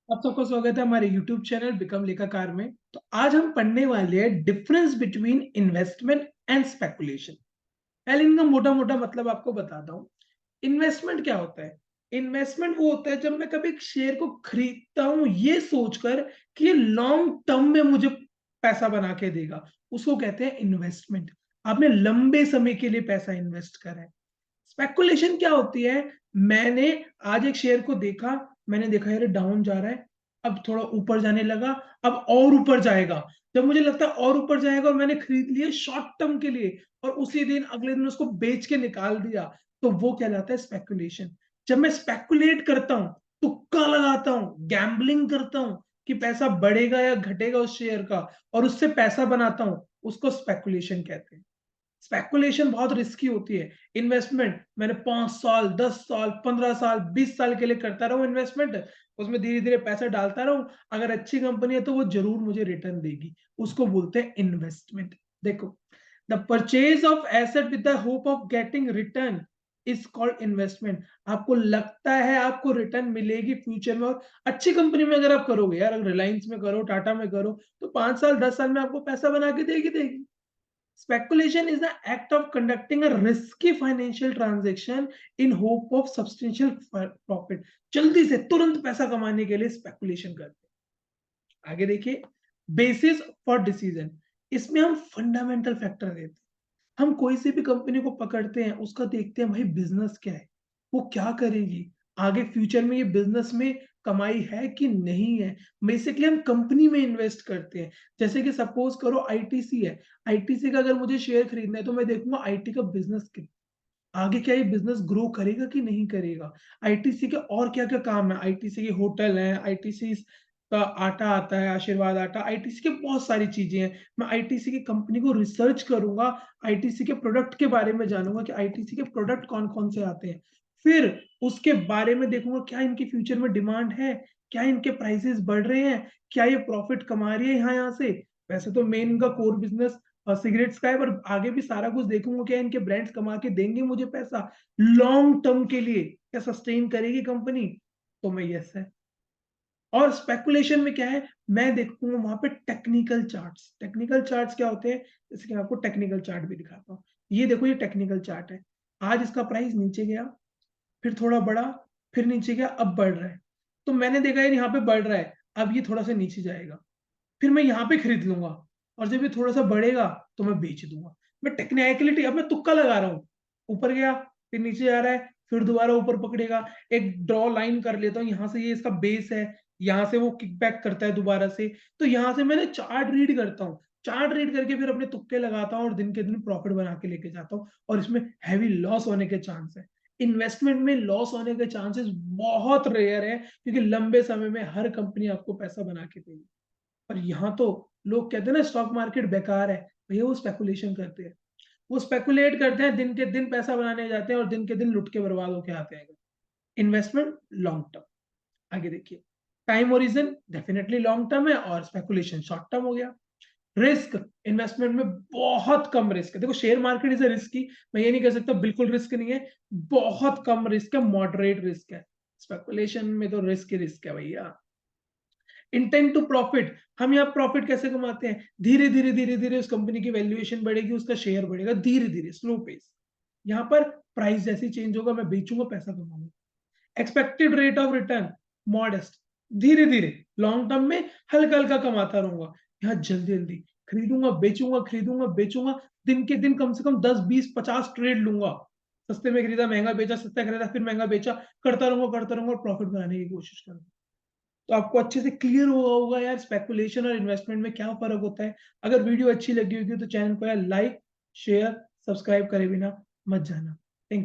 आप सबका स्वागत है हमारे YouTube चैनल बिकम लेखाकार में। तो आज हम पढ़ने वाले हैं difference between investment and speculation. पहले इनका मोटा-मोटा मतलब आपको बताता हूँ। इन्वेस्टमेंट क्या होता है? इन्वेस्टमेंट वो होता है जब मैं कभी एक शेयर को खरीदता हूँ ये सोचकर कि ये लॉन्ग टर्म में मुझे पैसा बना के देगा, उसको कहते हैं इन्वेस्टमेंट। आपने लंबे समय के लिए पैसा इन्वेस्ट करा है। स्पेकुलेशन क्या होती है? मैंने आज एक शेयर को देखा, मैंने देखा यार ये डाउन जा रहा है, अब थोड़ा ऊपर जाने लगा, अब और ऊपर जाएगा। जब मुझे लगता है और ऊपर जाएगा और मैंने खरीद लिया शॉर्ट टर्म के लिए और उसी दिन अगले दिन उसको बेच के निकाल दिया, तो वो कहलाता है स्पेकुलेशन। जब मैं स्पेकुलेट करता हूँ, तुक्का लगाता हूँ, गैम्बलिंग करता हूँ कि पैसा बढ़ेगा या घटेगा उस शेयर का और उससे पैसा बनाता हूँ, उसको स्पेकुलेशन कहते हैं। स्पेकुलेशन बहुत रिस्की होती है। इन्वेस्टमेंट मैंने 5 साल, 10 साल, 15 साल, 20 साल के लिए करता रहूँ इन्वेस्टमेंट, उसमें धीरे-धीरे पैसा डालता रहूँ, अगर अच्छी कंपनी है तो वो ज़रूर मुझे रिटर्न देगी। उसको बोलते हैं इन्वेस्टमेंट। देखो, the purchase of asset with the hope of getting return is called investment. आपको लगता है आपको रिटर्न मिलेगी फ्यूचर में और अच्छी कंपनी में अगर आप करोगे यार, अगर रिलायंस में करो, टाटा में करो, तो 5 साल, 10 साल में आपको पैसा बना के देगी, देगी। Speculation is the act of conducting a risky financial transaction in hope of substantial profit. जल्दी से तुरंत पैसा कमाने के लिए स्पेकुलेशन करते हैं। आगे देखिए, बेसिस फॉर डिसीजन। इसमें हम फंडामेंटल फैक्टर देते हैं। हम कोई सी भी कंपनी को पकड़ते हैं, उसका देखते हैं भाई बिज़नेस क्या है? वो क्या करेगी? आगे फ्यूचर में ये बिज़नेस में कमाई है कि नहीं है? बेसिकली हम कंपनी में इन्वेस्ट करते हैं। जैसे कि सपोज़ करो आईटीसी है, आईटीसी का अगर मुझे शेयर खरीदना है तो मैं देखूँगा आईटी का बिज़नेस आगे क्या ये बिज़नेस ग्रो करेगा कि नहीं करेगा? आईटीसी के और क्या-क्या काम है? आईटीसी के होटल हैं, आईटीसी का आटा आता है, आशीर्वाद आटा, आईटीसी की बहुत सारी चीज़ें हैं। मैं आईटीसी की कंपनी को रिसर्च करूँगा, आईटीसी के प्रोडक्ट के बारे में जानूँगा कि आईटीसी के प्रोडक्ट कौन-कौन से आते हैं। फिर उसके बारे में देखूँगा क्या इनकी फ्यूचर में डिमांड है? क्या इनके प्राइसेज़ बढ़ रहे हैं? क्या ये प्रॉफिट कमा रही है यहाँ-यहाँ से? वैसे तो मेन इनका कोर बिज़नेस सिगरेट्स का है पर आगे भी सारा कुछ देखूँगा क्या इनके ब्रांड्स कमा के देंगे मुझे पैसा लॉन्ग टर्म के लिए, क्या सस्टेन करेगी कंपनी? तो मैं यस है। और स्पेकुलेशन में क्या है, मैं देखूँगा वहाँ पे टेक्निकल चार्ट्स। टेक्निकल चार्ट्स क्या होते हैं? जैसे कि मैं आपको टेक्निकल चार्ट भी दिखाता हूँ। ये देखो ये टेक्निकल चार्ट है। आज इसका प्राइस नीचे गया, फिर थोड़ा बढ़ा, फिर नीचे गया, अब बढ़ रहा है। तो मैंने देखा यार यहाँ पे बढ़ रहा है, अब ये थोड़ा-सा नीचे जाएगा। फिर मैं यहाँ पे खरीद लूँगा और जब ये थोड़ा-सा बढ़ेगा तो मैं बेच दूँगा। मैं टेक्निकैलिटी अब मैं तुक्का लगा रहा हूँ। ऊपर गया, फिर नीचे जा रहा है, फिर दोबारा ऊपर पकड़ेगा। एक ड्रॉ लाइन कर लेता हूँ, यहाँ से ये इसका बेस है, यहाँ से वो किक बैक करता है दोबारा से। तो यहाँ से मैंने चार्ट रीड करता हूँ। चार्ट रीड करके फिर अपने तुक्के लगाता हूँ और दिन के दिन प्रॉफिट बना के लेके जाता हूँ और इसमें हेवी लॉस होने के चांस है। इन्वेस्टमेंट में लॉस होने के चांसेस बहुत रेयर है क्योंकि लंबे समय में हर कंपनी आपको पैसा बना के देगी। और यहाँ तो लोग कहते हैं ना स्टॉक मार्केट बेकार है, भैया वो स्पेकुलेशन करते हैं। वो स्पेकुलेट करते हैं, दिन के दिन पैसा बनाने जाते हैं और दिन के दिन लुट के बर्बाद होके आते हैं। Investment long term. आगे देखिए, time Horizon definitely long term है और स्पेकुलेशन शॉर्ट टर्म हो गया। रिस्क इन्वेस्टमेंट में बहुत कम रिस्क है। देखो share market is a risky, मैं ये नहीं कह सकता बिल्कुल रिस्क नहीं है, बहुत कम रिस्क है, मॉडरेट रिस्क है। स्पेकुलेशन में तो रिस्क ही रिस्क है भैया। इंटेंट टू प्रॉफिट हम यहाँ प्रॉफिट कैसे कमाते हैं धीरे धीरे धीरे धीरे उस कंपनी की वैल्यूएशन बढ़ेगी उसका शेयर बढ़ेगा धीरे धीरे स्लो पेस यहाँ पर प्राइस जैसे चेंज होगा मैं बेचूंगा पैसा कमाऊंगा expected rate of return modest धीरे धीरे लॉन्ग टर्म में हल्का हल्का कमाता रहूंगा यहाँ जल्दी जल्दी खरीदूंगा बेचूंगा दिन के दिन कम से कम 10 20 50 ट्रेड लूंगा सस्ते में खरीदा महंगा बेचा सस्ता खरीदा फिर महंगा बेचा करता रहूंगा और प्रॉफिट बनाने की कोशिश करूंगा तो आपको अच्छे से क्लियर हुआ होगा यार स्पेकुलेशन और इन्वेस्टमेंट में क्या फ़र्क होता है। अगर वीडियो अच्छी लगी होगी तो चैनल को यार लाइक, शेयर, सब्सक्राइब करे बिना मत जाना। Thank you.